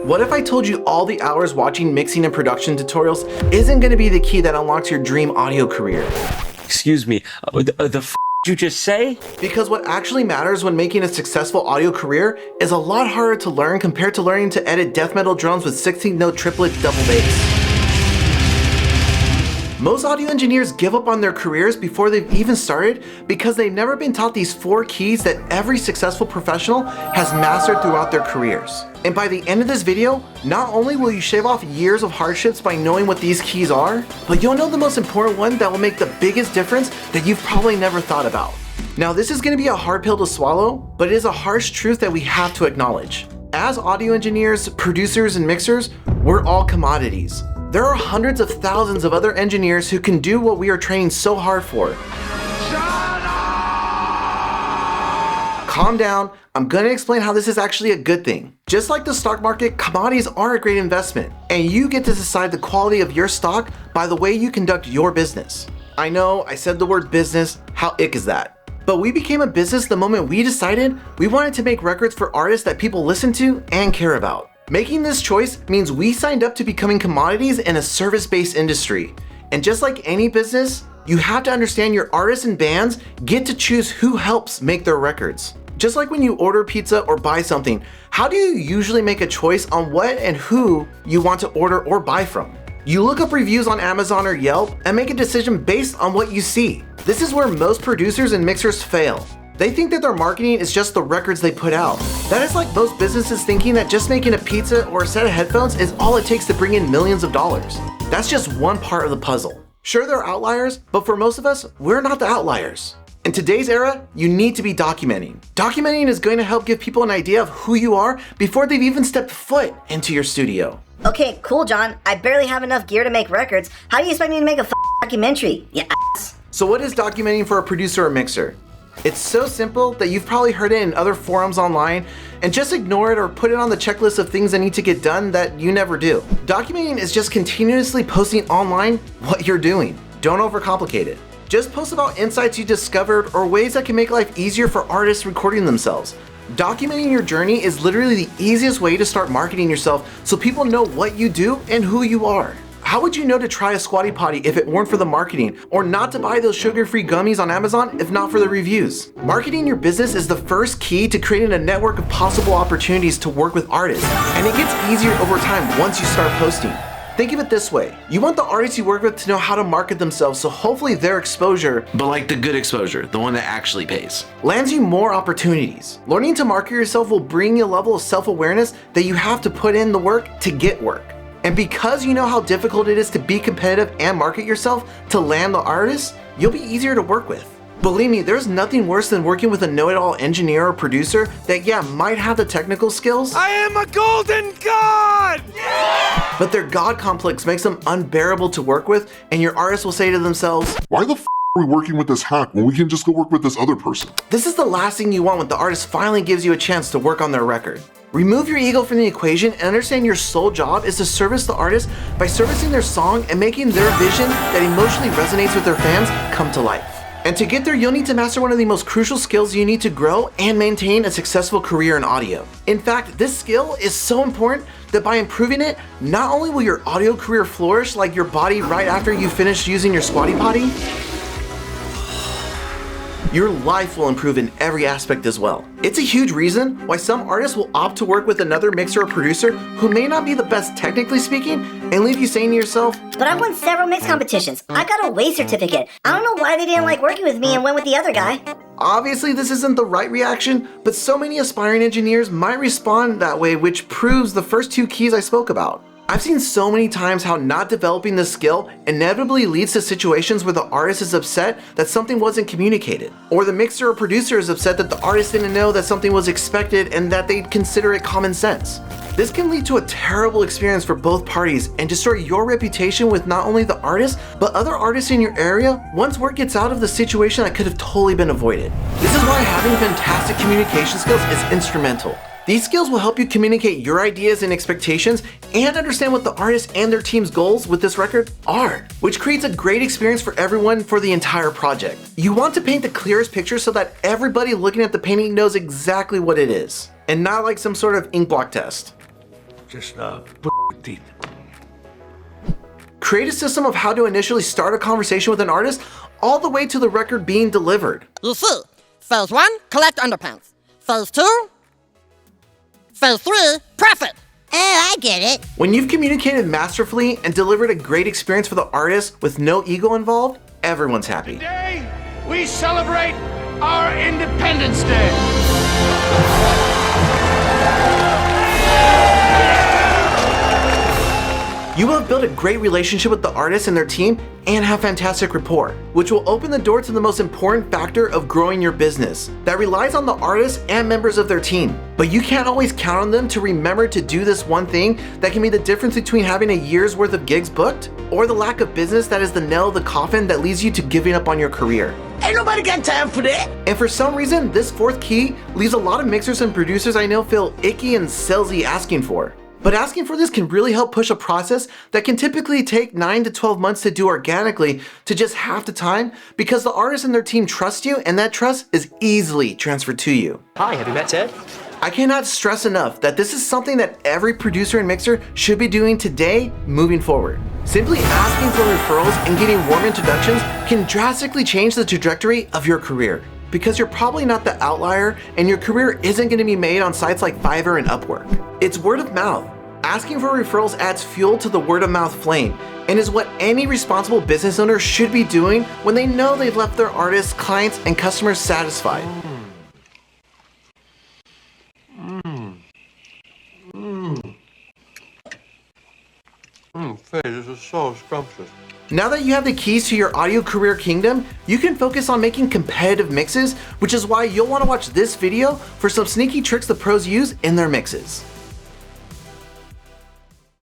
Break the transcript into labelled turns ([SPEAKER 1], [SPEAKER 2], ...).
[SPEAKER 1] What if I told you all the hours watching mixing and production tutorials isn't going to be the key that unlocks your dream audio career?
[SPEAKER 2] Excuse me, the f did you just say?
[SPEAKER 1] Because what actually matters when making a successful audio career is a lot harder to learn compared to learning to edit death metal drums with 16-note triplet double bass. Most audio engineers give up on their careers before they've even started because they've never been taught these 4 keys that every successful professional has mastered throughout their careers. And by the end of this video, not only will you shave off years of hardships by knowing what these keys are, but you'll know the most important one that will make the biggest difference that you've probably never thought about. Now, this is going to be a hard pill to swallow, but it is a harsh truth that we have to acknowledge. As audio engineers, producers, and mixers, we're all commodities. There are hundreds of thousands of other engineers who can do what we are training so hard for. Shut up! Calm down, I'm gonna explain how this is actually a good thing. Just like the stock market, commodities are a great investment, and you get to decide the quality of your stock by the way you conduct your business. I know, I said the word business, how ick is that? But we became a business the moment we decided we wanted to make records for artists that people listen to and care about. Making this choice means we signed up to becoming commodities in a service-based industry. And just like any business, you have to understand your artists and bands get to choose who helps make their records. Just like when you order pizza or buy something, how do you usually make a choice on what and who you want to order or buy from? You look up reviews on Amazon or Yelp and make a decision based on what you see. This is where most producers and mixers fail. They think that their marketing is just the records they put out. That is like most businesses thinking that just making a pizza or a set of headphones is all it takes to bring in millions of dollars. That's just one part of the puzzle. Sure, there are outliers, but for most of us, we're not the outliers. In today's era, you need to be documenting. Documenting is going to help give people an idea of who you are before they've even stepped foot into your studio.
[SPEAKER 3] Okay, cool, John. I barely have enough gear to make records. How do you expect me to make a documentary, you ass?
[SPEAKER 1] So what is documenting for a producer or mixer? It's so simple that you've probably heard it in other forums online, and just ignore it or put it on the checklist of things that need to get done that you never do. Documenting is just continuously posting online what you're doing. Don't overcomplicate it. Just post about insights you discovered or ways that can make life easier for artists recording themselves. Documenting your journey is literally the easiest way to start marketing yourself so people know what you do and who you are. How would you know to try a squatty potty if it weren't for the marketing, or not to buy those sugar-free gummies on Amazon if not for the reviews? Marketing your business is the first key to creating a network of possible opportunities to work with artists, and it gets easier over time once you start posting. Think of it this way. You want the artists you work with to know how to market themselves, so hopefully their exposure, but like the good exposure, the one that actually pays, lands you more opportunities. Learning to market yourself will bring you a level of self-awareness that you have to put in the work to get work. And because you know how difficult it is to be competitive and market yourself to land the artists, you'll be easier to work with. Believe me, there's nothing worse than working with a know-it-all engineer or producer that, might have the technical skills.
[SPEAKER 4] I am a golden god! Yeah!
[SPEAKER 1] But their god complex makes them unbearable to work with, and your artists will say to themselves,
[SPEAKER 5] why the f are we working with this hack when we can just go work with this other person?
[SPEAKER 1] This is the last thing you want when the artist finally gives you a chance to work on their record. Remove your ego from the equation and understand your sole job is to service the artist by servicing their song and making their vision that emotionally resonates with their fans come to life. And to get there, you'll need to master one of the most crucial skills you need to grow and maintain a successful career in audio. In fact, this skill is so important that by improving it, not only will your audio career flourish like your body right after you finish using your squatty potty, your life will improve in every aspect as well. It's a huge reason why some artists will opt to work with another mixer or producer who may not be the best technically speaking and leave you saying to yourself,
[SPEAKER 3] but I've won several mix competitions. I got a WAY certificate. I don't know why they didn't like working with me and went with the other guy.
[SPEAKER 1] Obviously, this isn't the right reaction, but so many aspiring engineers might respond that way, which proves the first 2 keys I spoke about. I've seen so many times how not developing this skill inevitably leads to situations where the artist is upset that something wasn't communicated, or the mixer or producer is upset that the artist didn't know that something was expected and that they'd consider it common sense. This can lead to a terrible experience for both parties and destroy your reputation with not only the artist, but other artists in your area once word gets out of the situation that could have totally been avoided. This is why having fantastic communication skills is instrumental. These skills will help you communicate your ideas and expectations and understand what the artist and their team's goals with this record are, which creates a great experience for everyone for the entire project. You want to paint the clearest picture so that everybody looking at the painting knows exactly what it is, and not like some sort of ink block test.
[SPEAKER 4] just teeth.
[SPEAKER 1] Create a system of how to initially start a conversation with an artist all the way to the record being delivered.
[SPEAKER 6] You see, phase 1, collect underpants. Phase 2, phase 3, profit.
[SPEAKER 3] Oh, I get it.
[SPEAKER 1] When you've communicated masterfully and delivered a great experience for the artist with no ego involved, everyone's happy.
[SPEAKER 4] Today, we celebrate our Independence Day.
[SPEAKER 1] You will have built a great relationship with the artist and their team and have fantastic rapport, which will open the door to the most important factor of growing your business that relies on the artist and members of their team. But you can't always count on them to remember to do this one thing that can be the difference between having a year's worth of gigs booked or the lack of business that is the nail of the coffin that leads you to giving up on your career.
[SPEAKER 7] Ain't nobody got time for that.
[SPEAKER 1] And for some reason, this fourth key leaves a lot of mixers and producers I know feel icky and salesy asking for. But asking for this can really help push a process that can typically take 9 to 12 months to do organically to just half the time because the artist and their team trust you and that trust is easily transferred to you.
[SPEAKER 8] Hi, have you met Ted?
[SPEAKER 1] I cannot stress enough that this is something that every producer and mixer should be doing today moving forward. Simply asking for referrals and getting warm introductions can drastically change the trajectory of your career because you're probably not the outlier and your career isn't going to be made on sites like Fiverr and Upwork. It's word of mouth. Asking for referrals adds fuel to the word of mouth flame and is what any responsible business owner should be doing when they know they've left their artists, clients, and customers satisfied.
[SPEAKER 9] Faye, this is so scrumptious.
[SPEAKER 1] Now that you have the keys to your audio career kingdom, you can focus on making competitive mixes, which is why you'll want to watch this video for some sneaky tricks the pros use in their mixes.